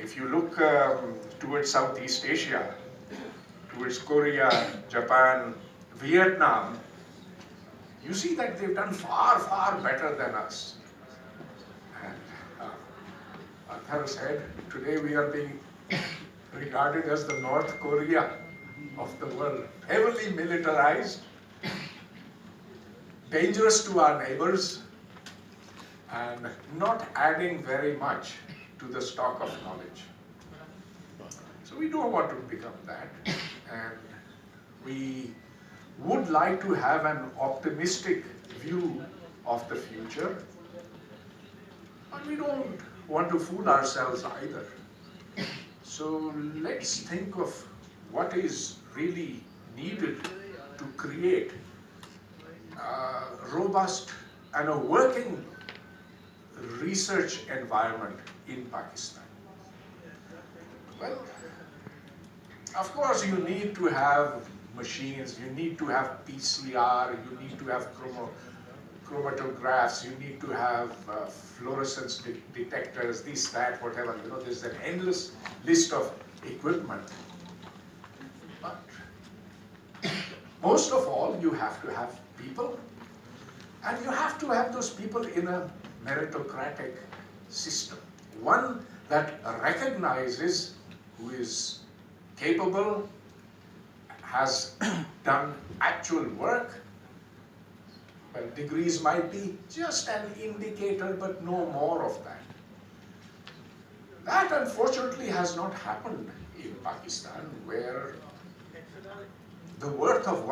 if you look towards Southeast Asia, towards Korea, Japan, Vietnam, you see that they've done far, far better than us. And Arthur said, today we are being regarded as the North Korea of the world, heavily militarized, dangerous to our neighbors, and not adding very much to the stock of knowledge. So we don't want to become that, and we would like to have an optimistic view of the future, but we don't want to fool ourselves either. So let's think of what is really needed to create a robust and a working research environment in Pakistan. Well, of course you need to have machines, you need to have PCR, you need to have chromatographs, you need to have fluorescence detectors, this, that, whatever. You know, there's an endless list of equipment. But most of all, you have to have people, and you have to have those people in a meritocratic system. One that recognizes who is capable, has done actual work. Well, degrees might be just an indicator, but no more of that. That unfortunately has not happened in Pakistan, where the worth of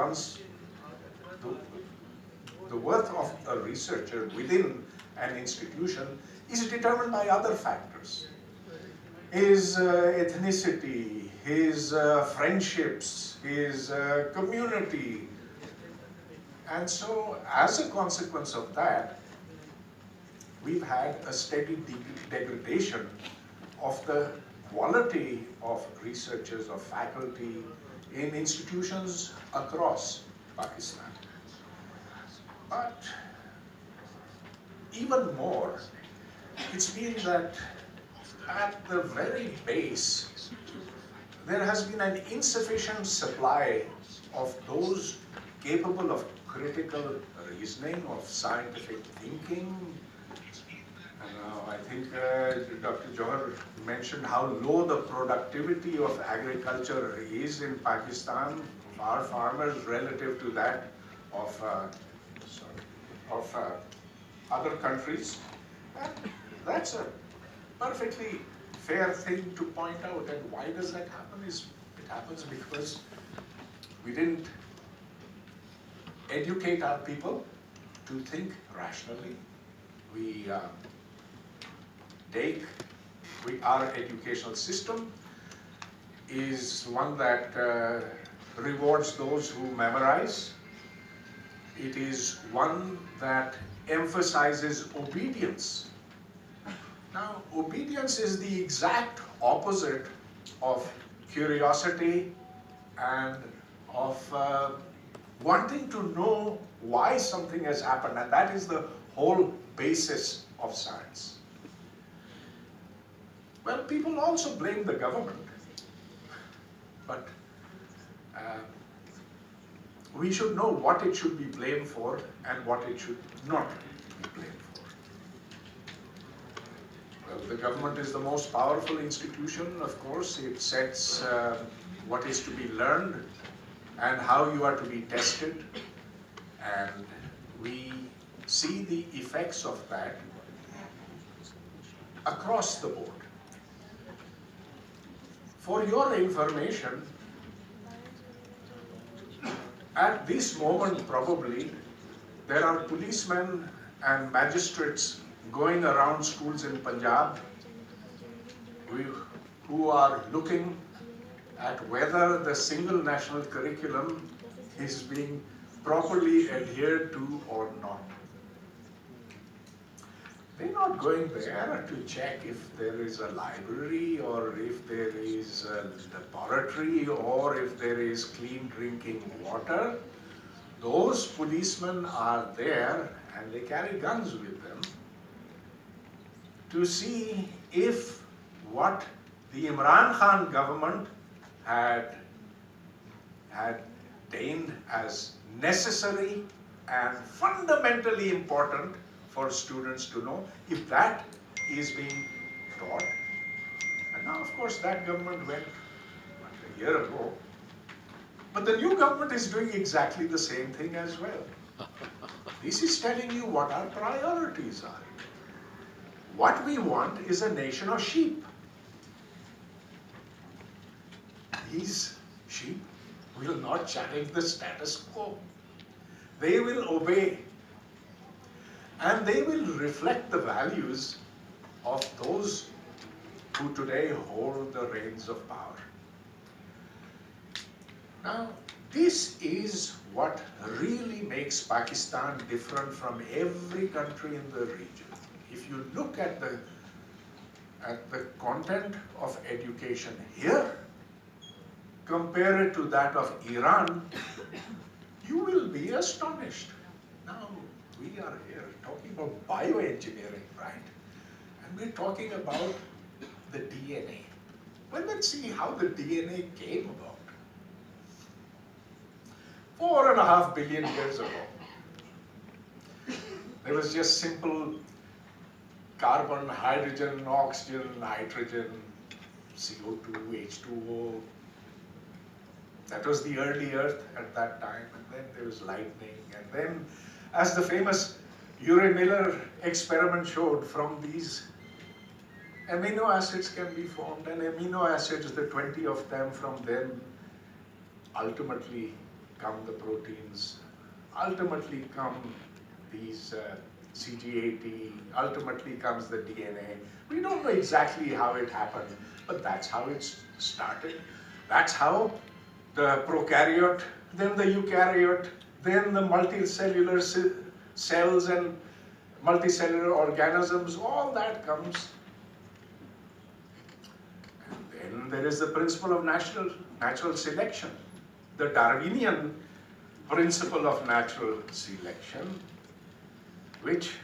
the worth of a researcher within an institution is determined by other factors. His ethnicity, his friendships, his community. And so, as a consequence of that, we've had a steady degradation of the quality of researchers, of faculty in institutions across Pakistan. But even more, it's been that at the very base, there has been an insufficient supply of those capable of critical reasoning, of scientific thinking. I think Dr. Johar mentioned how low the productivity of agriculture is in Pakistan, of our farmers relative to that of other countries. And that's a perfectly fair thing to point out. And why does that happen? It happens because we didn't educate our people to think rationally. Our educational system is one that rewards those who memorize. It is one that emphasizes obedience. Now, obedience is the exact opposite of curiosity and of wanting to know why something has happened, and that is the whole basis of science. Well, people also blame the government, but we should know what it should be blamed for and what it should not be blamed for. Well, the government is the most powerful institution, of course. It sets what is to be learned and how you are to be tested, and we see the effects of that across the board. For your information, at this moment probably there are policemen and magistrates going around schools in Punjab who are looking at whether the single national curriculum is being properly adhered to or not. They're not going there to check if there is a library or if there is a laboratory or if there is clean drinking water. Those policemen are there, and they carry guns with them, to see if what the Imran Khan government had deemed as necessary and fundamentally important for students to know, if that is being taught. And now, of course, that government went a year ago. But the new government is doing exactly the same thing as well. This is telling you what our priorities are. What we want is a nation of sheep. These sheep will not challenge the status quo. They will obey. And they will reflect the values of those who today hold the reins of power. Now, this is what really makes Pakistan different from every country in the region. If you look at the content of education here, compare it to that of Iran, you will be astonished. Now, we are here talking about bioengineering, right? And we're talking about the DNA. Well, let's see how the DNA came about. 4.5 billion years ago, there was just simple carbon, hydrogen, oxygen, nitrogen, CO2, H2O. That was the early Earth at that time, and then there was lightning, and then, as the famous Urey-Miller experiment showed, from these amino acids can be formed, and amino acids, the 20 of them, from them ultimately come the proteins, ultimately come these CG80, ultimately comes the DNA. We don't know exactly how it happened, but that's how it started. That's how the prokaryote, then the eukaryote, then the multicellular cells and multicellular organisms, all that comes. And then there is the principle of natural selection, the Darwinian principle of natural selection, which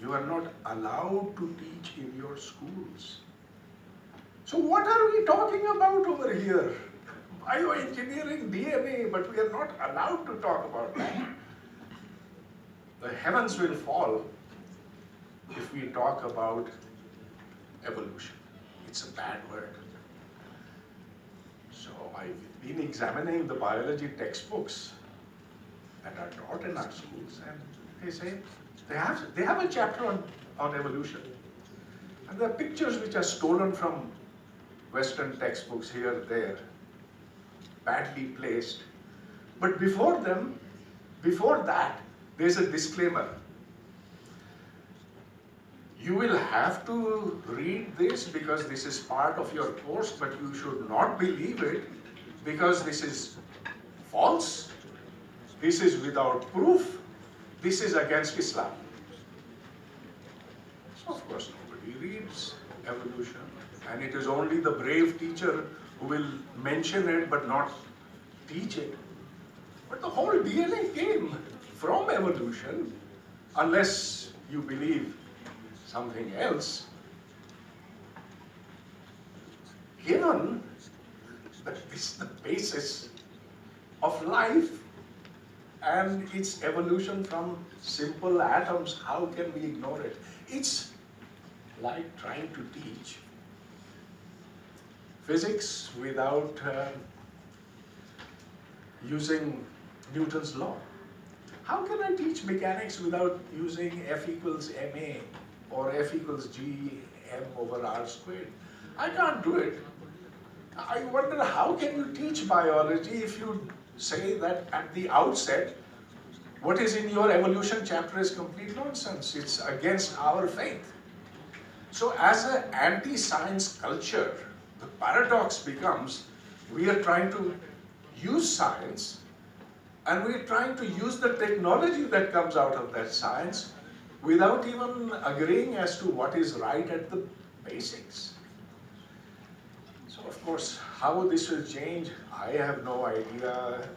you are not allowed to teach in your schools. So what are we talking about over here? Bioengineering, DNA, but we are not allowed to talk about that. The heavens will fall if we talk about evolution. It's a bad word. So I've been examining the biology textbooks that are taught in our schools, and they say they have a chapter on evolution. And there are pictures which are stolen from Western textbooks here, there, badly placed. But before that, there's a disclaimer. You will have to read this because this is part of your course, but you should not believe it because this is false, this is without proof, this is against Islam. So of course nobody reads evolution, and it is only the brave teacher who will mention it but not teach it. But the whole DNA came from evolution, unless you believe something else. Given that this is the basis of life and its evolution from simple atoms, how can we ignore it? It's like trying to teach physics without using Newton's law. How can I teach mechanics without using F equals ma or F equals g m over r squared? I can't do it. I wonder, how can you teach biology if you say that at the outset what is in your evolution chapter is complete nonsense? It's against our faith. So as an anti-science culture, the paradox becomes we are trying to use science, and we're trying to use the technology that comes out of that science without even agreeing as to what is right at the basics. So of course, how this will change, I have no idea.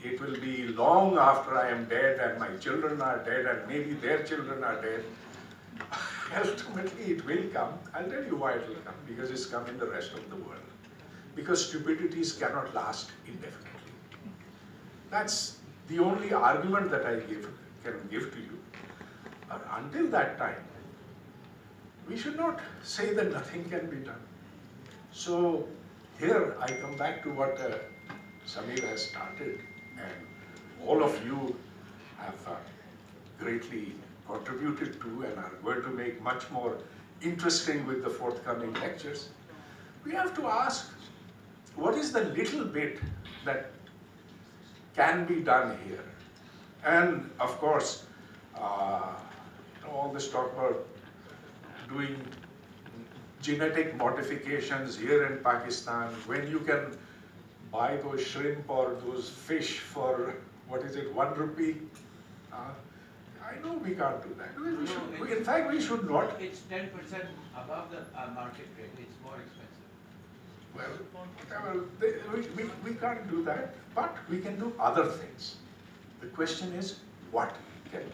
It will be long after I am dead and my children are dead and maybe their children are dead. ultimately it will come. I'll tell you why it will come. Because it's come in the rest of the world. Because stupidities cannot last indefinitely. That's the only argument that I can give to you. But until that time, we should not say that nothing can be done. So here I come back to what Samir has started, and all of you have greatly contributed to and are going to make much more interesting with the forthcoming lectures. We have to ask, what is the little bit that can be done here? And of course, all this talk about doing genetic modifications here in Pakistan, when you can buy those shrimp or those fish for, what is it, 1 rupee? I know we can't do that. In fact, we should not. It's 10% above the market rate. It's more expensive. Well, we can't do that, but we can do other things. The question is, what can we do?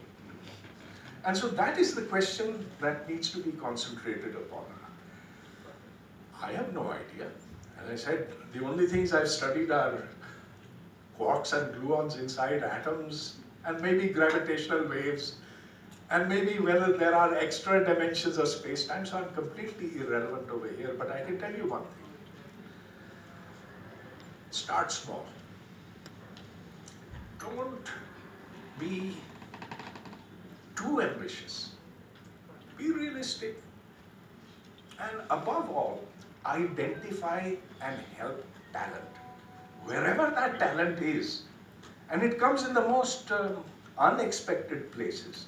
And so that is the question that needs to be concentrated upon. I have no idea. As I said, the only things I've studied are quarks and gluons inside atoms, and maybe gravitational waves, and maybe whether there are extra dimensions of space-time, so I'm completely irrelevant over here, but I can tell you one thing. Start small. Don't be too ambitious. Be realistic. And above all, identify and help talent. Wherever that talent is, and it comes in the most unexpected places.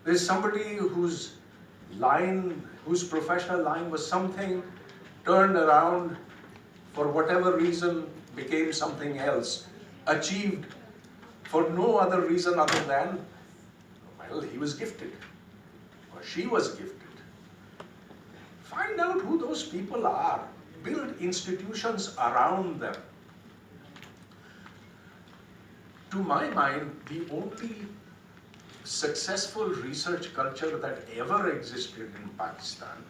There's somebody whose professional line was something, turned around, for whatever reason, became something else, achieved for no other reason other than, well, he was gifted, or she was gifted. Find out who those people are. Build institutions around them. To my mind, the only successful research culture that ever existed in Pakistan,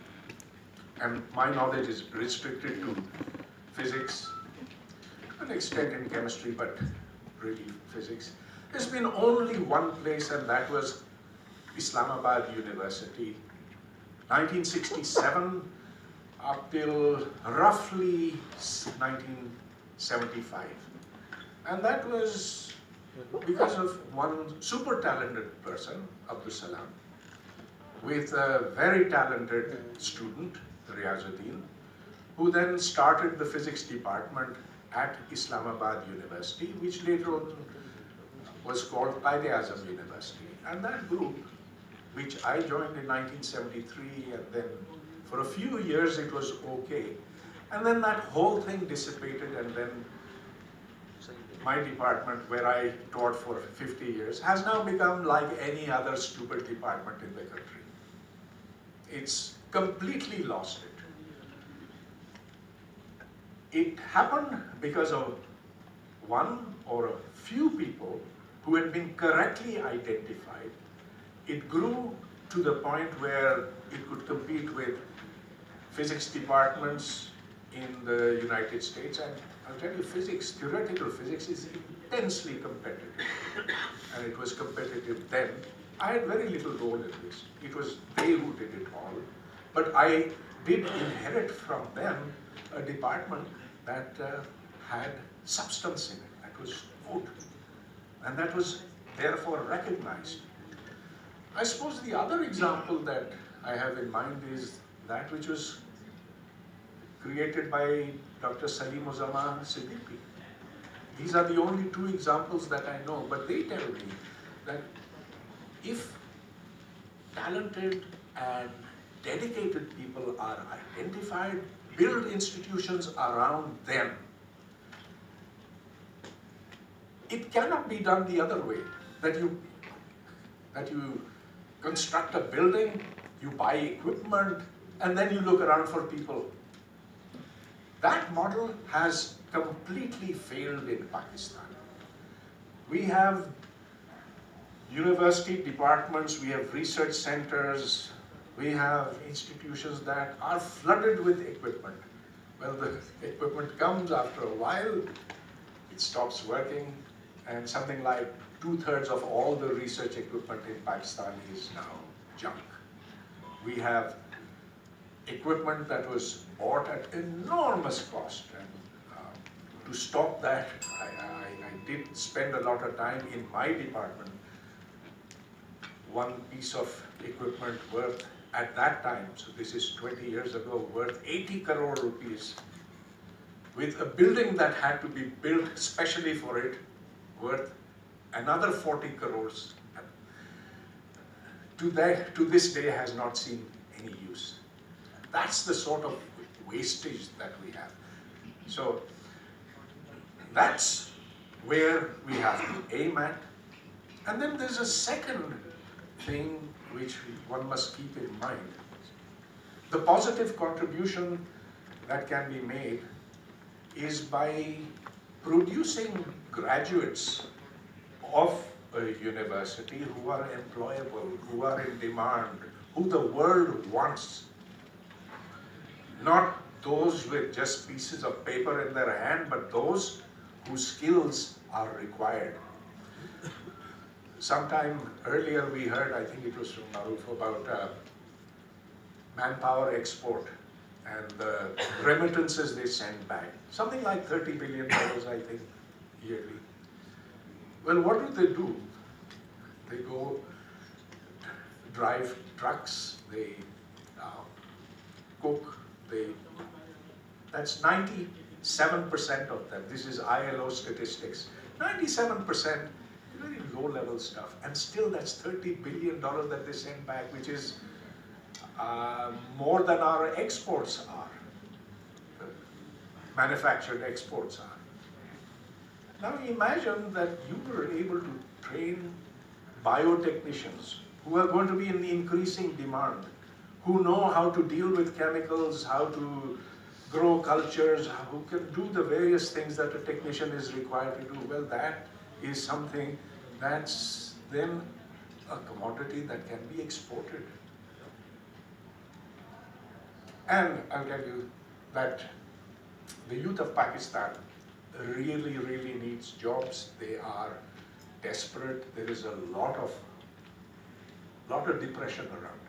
and my knowledge is restricted to physics, to an extent in chemistry, but really physics, there's been only one place, and that was Islamabad University, 1967 up till roughly 1975. And that was because of one super talented person, Abdul Salam, with a very talented student, Riazuddin, who then started the physics department at Islamabad University, which later on was called Quaid-e-Azam University. And that group, which I joined in 1973, and then for a few years it was okay. And then that whole thing dissipated, and then my department, where I taught for 50 years, has now become like any other stupid department in the country. It's completely lost it. It happened because of one or a few people who had been correctly identified. It grew to the point where it could compete with physics departments in the United States. And I'll tell you, physics, theoretical physics, is intensely competitive. And it was competitive then. I had very little role in this. It was they who did it all. But I did inherit from them a department that had substance in it, that was good. And that was therefore recognized. I suppose the other example that I have in mind is that which was created by Dr. Salim Uzama Siddiqui. These are the only two examples that I know, but they tell me that if talented and dedicated people are identified, build institutions around them, it cannot be done the other way, that you construct a building, you buy equipment, and then you look around for people. That model has completely failed in Pakistan. We have university departments, we have research centers, We have institutions that are flooded with equipment. Well, the equipment comes after a while, it stops working, and something like 2/3 of all the research equipment in Pakistan is now junk. We have equipment that was bought at enormous cost, and to stop that, I did spend a lot of time in my department. One piece of equipment worth at that time, so this is 20 years ago, worth 80 crore rupees, with a building that had to be built specially for it, worth another 40 crores. To this day has not seen any use. That's the sort of wastage that we have. So that's where we have to aim at. And then there's a second thing which one must keep in mind. The positive contribution that can be made is by producing graduates of a university who are employable, who are in demand, who the world wants. Not those with just pieces of paper in their hand, but those whose skills are required. Sometime earlier we heard, I think it was from Maruf, about manpower export and the remittances they send back. Something like $30 billion, I think, yearly. Well, what do? They go drive trucks, they cook, that's 97% of them. This is ILO statistics. 97%, very low-level stuff. And still that's $30 billion that they send back, which is more than our exports are. Manufactured exports are. Now imagine that you were able to train biotechnicians who are going to be in increasing demand, who know how to deal with chemicals, how to grow cultures, who can do the various things that a technician is required to do. Well, that is something that's then a commodity that can be exported. And I'll tell you that the youth of Pakistan really, really needs jobs. They are desperate. There is a lot of depression around.